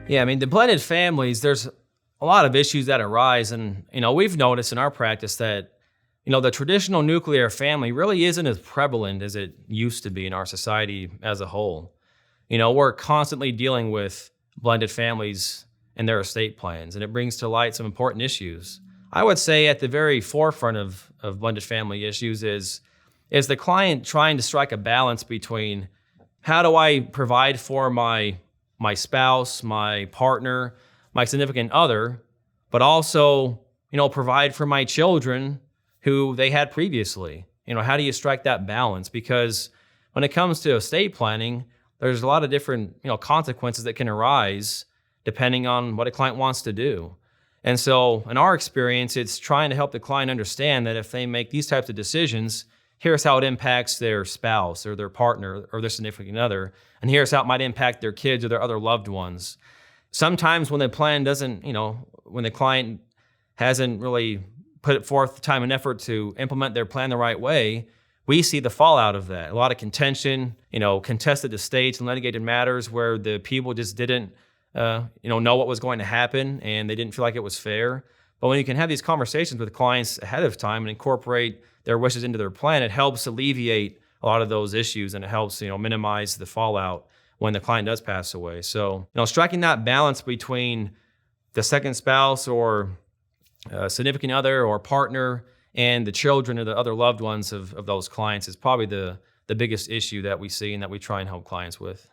Yeah, I mean, the blended families, there's a lot of issues that arise. And, we've noticed in our practice that, the traditional nuclear family really isn't as prevalent as it used to be in our society as a whole. We're constantly dealing with blended families and their estate plans, and it brings to light some important issues. I would say at the very forefront of blended family issues is the client trying to strike a balance between how do I provide for my spouse, my partner, my significant other, but also, provide for my children who they had previously. How do you strike that balance? Because when it comes to estate planning, there's a lot of different, consequences that can arise depending on what a client wants to do. And so in our experience, it's trying to help the client understand that if they make these types of decisions, here's how it impacts their spouse or their partner or their significant other, and here's how it might impact their kids or their other loved ones. Sometimes when the plan doesn't, when the client hasn't really put forth time and effort to implement their plan the right way, we see the fallout of that. A lot of contention, contested estates and litigated matters where the people just didn't, know what was going to happen and they didn't feel like it was fair. But when you can have these conversations with clients ahead of time and incorporate their wishes into their plan, it helps alleviate a lot of those issues and it helps, minimize the fallout when the client does pass away. So, striking that balance between the second spouse or significant other or partner and the children or the other loved ones of those clients is probably the biggest issue that we see and that we try and help clients with.